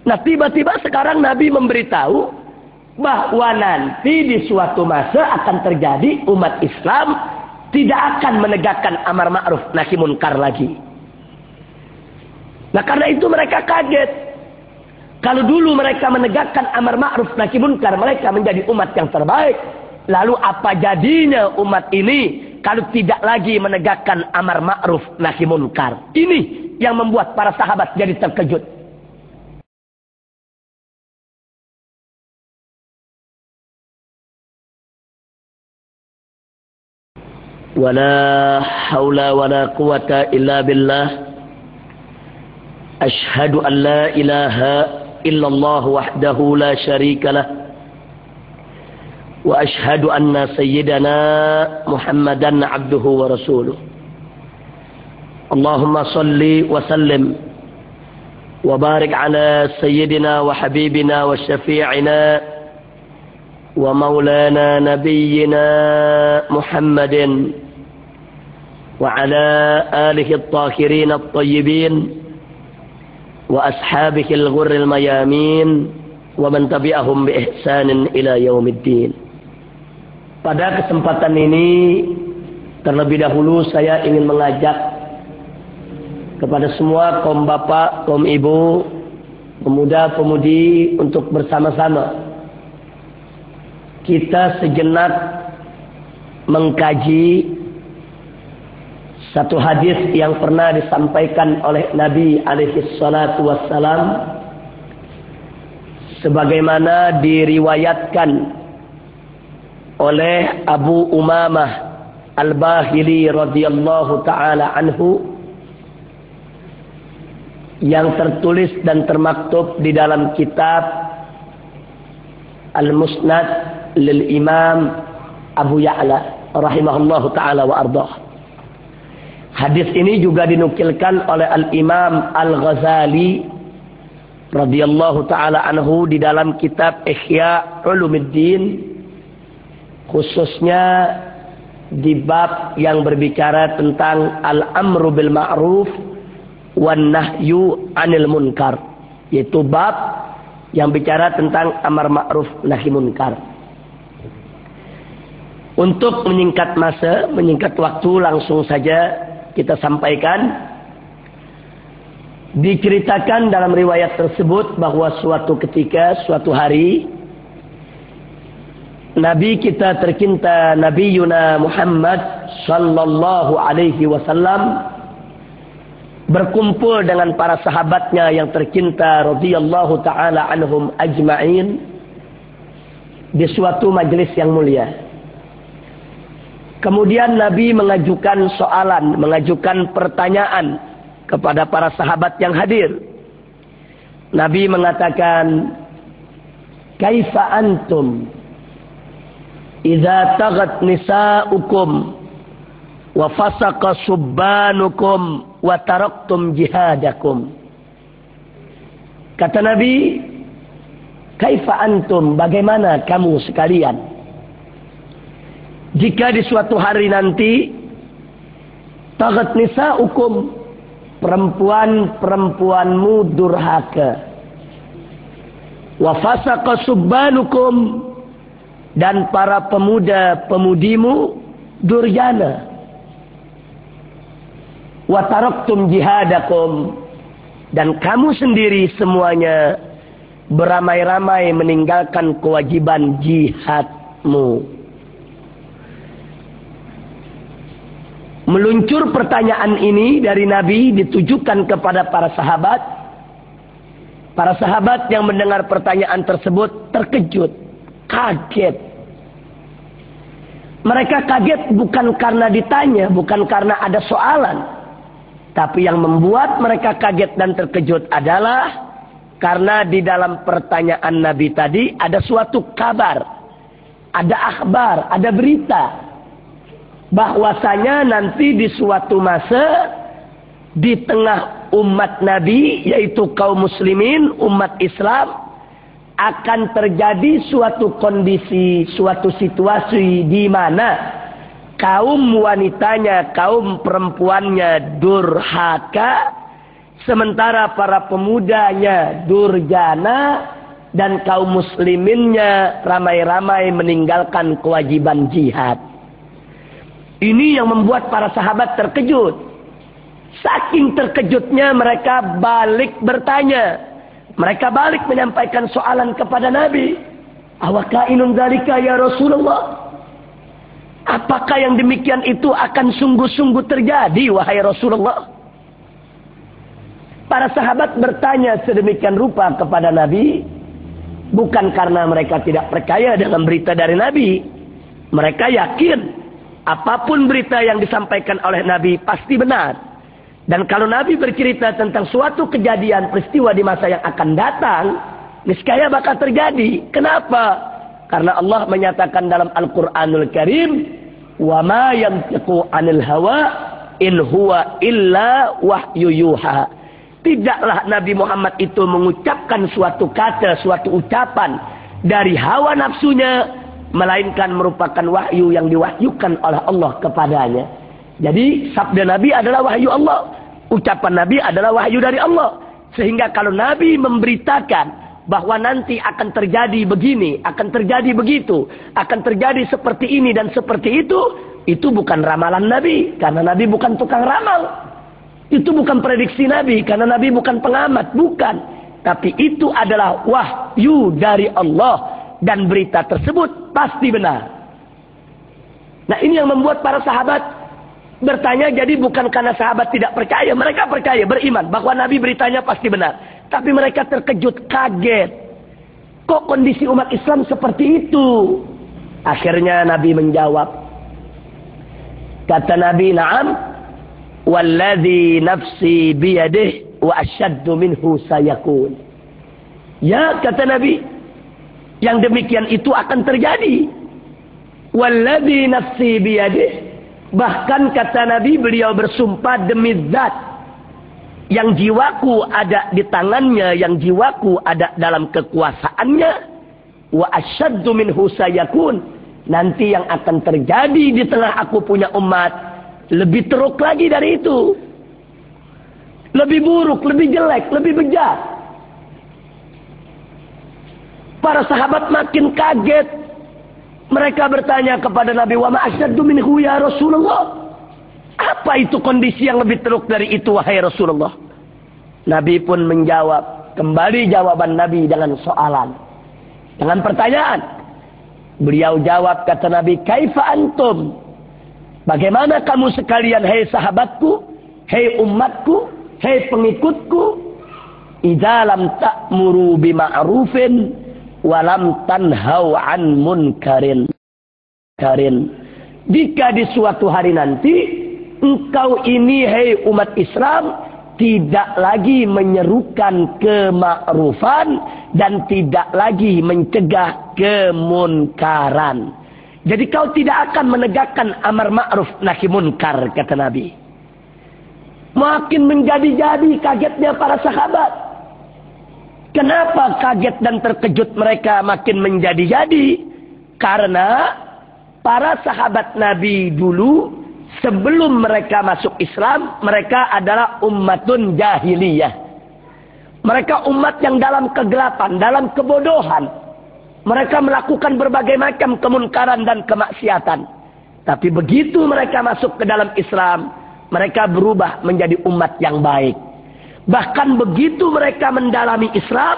Nah, tiba-tiba sekarang Nabi memberitahu bahwa nanti di suatu masa akan terjadi umat Islam tidak akan menegakkan amar ma'ruf nahi munkar lagi. Nah, karena itu mereka kaget. Kalau dulu mereka menegakkan amar ma'ruf nahi munkar, mereka menjadi umat yang terbaik. Lalu apa jadinya umat ini kalau tidak lagi menegakkan amar ma'ruf nahi munkar? Ini yang membuat para sahabat jadi terkejut. Wala haula wala quwata illa billah. Ashhadu an la ilaha illallah wahdahu la syarika lah. Wa ashhadu anna sayyidana Muhammadan abduhu wa rasuluh. Allahumma salli wa sallim wa barik ala sayyidina wa habibina wa syafi'ina wa maulana nabiyyina Muhammadin wa ala alihi at-tahirin at-tayyibin wa ashabihi al-ghurril mayamin wa man tabi'ahum bi ihsanin ila yaumiddin. Pada kesempatan ini terlebih dahulu saya ingin mengajak kepada semua kaum bapak, kaum ibu, pemuda-pemudi untuk bersama-sama kita sejenak mengkaji satu hadis yang pernah disampaikan oleh Nabi alaihi salatu wassalam sebagaimana diriwayatkan oleh Abu Umamah Al-Bahili radhiyallahu taala anhu, yang tertulis dan termaktub di dalam kitab Al-Musnad lil Imam Abu Ya'la rahimahullahu taala wa ardah. Hadis ini juga dinukilkan oleh Al-Imam Al-Ghazali radhiyallahu taala anhu di dalam kitab Ihya Ulumuddin, khususnya di bab yang berbicara tentang al-amru bil ma'ruf wan nahyu 'anil munkar, yaitu bab yang bicara tentang amar ma'ruf nahi munkar. Untuk menyingkat masa, menyingkat waktu, langsung saja kita sampaikan. Diceritakan dalam riwayat tersebut bahwa suatu ketika, suatu hari, Nabi kita tercinta Nabi Yuna Muhammad sallallahu alaihi wasallam berkumpul dengan para sahabatnya yang tercinta radhiyallahu taala anhum ajma'in di suatu majelis yang mulia. Kemudian Nabi mengajukan soalan, mengajukan pertanyaan kepada para sahabat yang hadir. Nabi mengatakan, "Kaifa antum idza tagat nisa'ukum wa fasaqa subbanukum wa taraktum jihadakum?" Kata Nabi, "Kaifa antum, bagaimana kamu sekalian jika di suatu hari nanti tagat nisa'ukum, perempuan-perempuanmu durhaka, wa fasaqa subbanukum, dan para pemuda-pemudimu durjana, wa taraktum jihadakum, dan kamu sendiri semuanya beramai-ramai meninggalkan kewajiban jihadmu." Meluncur pertanyaan ini dari Nabi ditujukan kepada para sahabat. Para sahabat yang mendengar pertanyaan tersebut terkejut, kaget. Mereka kaget bukan karena ditanya, bukan karena ada soalan. Tapi yang membuat mereka kaget dan terkejut adalah karena di dalam pertanyaan Nabi tadi ada suatu kabar, ada akhbar, ada berita, bahwasanya nanti di suatu masa di tengah umat Nabi, yaitu kaum muslimin, umat Islam, akan terjadi suatu kondisi, suatu situasi di mana kaum wanitanya, kaum perempuannya durhaka, Sementara para pemudanya durjana dan kaum musliminnya ramai-ramai meninggalkan kewajiban jihad. Ini yang membuat para sahabat terkejut. Saking terkejutnya mereka balik bertanya. Mereka balik menyampaikan soalan kepada Nabi. Awakainun dzalika ya Rasulullah? Apakah yang demikian itu akan sungguh-sungguh terjadi wahai Rasulullah? Para sahabat bertanya sedemikian rupa kepada Nabi. Bukan karena mereka tidak percaya dengan berita dari Nabi. Mereka yakin apapun berita yang disampaikan oleh Nabi pasti benar. Dan kalau Nabi bercerita tentang suatu kejadian peristiwa di masa yang akan datang, niscaya bakal terjadi. Kenapa? Karena Allah menyatakan dalam Al-Quranul Karim, wa ma yantiqu 'anil hawa in huwa illa wahyu yuha. Tidaklah Nabi Muhammad itu mengucapkan suatu kata, suatu ucapan dari hawa nafsunya, melainkan merupakan wahyu yang diwahyukan oleh Allah kepadanya. Jadi sabda Nabi adalah wahyu Allah, ucapan Nabi adalah wahyu dari Allah. Sehingga kalau Nabi memberitakan bahwa nanti akan terjadi begini, akan terjadi begitu, akan terjadi seperti ini dan seperti itu bukan ramalan Nabi, karena Nabi bukan tukang ramal. Itu bukan prediksi Nabi, karena Nabi bukan pengamat, bukan. Tapi itu adalah wahyu dari Allah, dan berita tersebut pasti benar. Nah, ini yang membuat para sahabat bertanya. Jadi bukan karena sahabat tidak percaya, mereka percaya, beriman bahwa Nabi beritanya pasti benar. Tapi mereka terkejut, kaget. Kok kondisi umat Islam seperti itu? Akhirnya Nabi menjawab. Kata Nabi, "Na'am, walladzi nafsi biyadihi wa asyaddu minhu sayakun." Ya, kata Nabi, yang demikian itu akan terjadi. Walladzi nafsi biyadihi, bahkan kata Nabi, beliau bersumpah demi zat yang jiwaku ada di tangannya, yang jiwaku ada dalam kekuasaannya, wa asyaddu minhu sayakun, nanti yang akan terjadi di tengah aku punya umat lebih teruk lagi dari itu. Lebih buruk, lebih jelek, lebih bejat. Para sahabat makin kaget. Mereka bertanya kepada Nabi, "Wa ma asyaddu minhu ya Rasulullah?" Apa itu kondisi yang lebih teruk dari itu wahai Rasulullah? Nabi pun menjawab. Kembali jawaban Nabi dengan soalan, dengan pertanyaan. Beliau jawab, kata Nabi, "Kaifa antum?" Bagaimana kamu sekalian, hei sahabatku, hei umatku, hei pengikutku, idza lam ta'muru bima'rufin wa lam tanhau 'an munkarin. Jika di suatu hari nanti engkau ini, hei umat Islam, tidak lagi menyerukan kema'rufan dan tidak lagi mencegah kemunkaran. Jadi kau tidak akan menegakkan amar ma'ruf nahi munkar, kata Nabi. Makin menjadi-jadi kagetnya para sahabat. Kenapa kaget dan terkejut mereka makin menjadi-jadi? Karena para sahabat Nabi dulu, sebelum mereka masuk Islam, mereka adalah ummatun jahiliyah. Mereka umat yang dalam kegelapan, dalam kebodohan. Mereka melakukan berbagai macam kemunkaran dan kemaksiatan. Tapi begitu mereka masuk ke dalam Islam, mereka berubah menjadi umat yang baik. Bahkan begitu mereka mendalami Islam,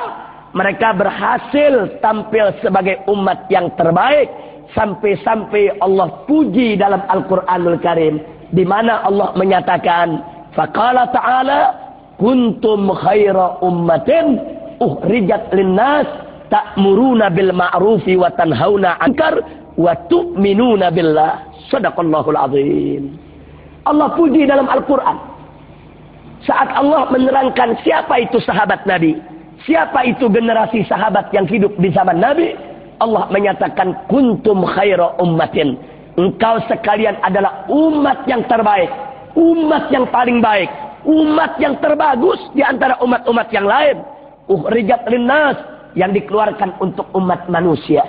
mereka berhasil tampil sebagai umat yang terbaik. Sampai-sampai Allah puji dalam Al-Quranul Karim, di mana Allah menyatakan, faqala ta'ala, kuntum khaira ummatin uhrijat linnas ta'muruna bil ma'rufi wa tanhauna 'anil munkar wa tu'minuna billah. Shadaqallahul azim. Allah puji dalam Al-Quran saat Allah menerangkan siapa itu sahabat Nabi, siapa itu generasi sahabat yang hidup di zaman Nabi. Allah menyatakan kuntum khaira ummatin, engkau sekalian adalah umat yang terbaik, umat yang paling baik, umat yang terbagus di antara umat-umat yang lain. Uhrijat linnas, yang dikeluarkan untuk umat manusia.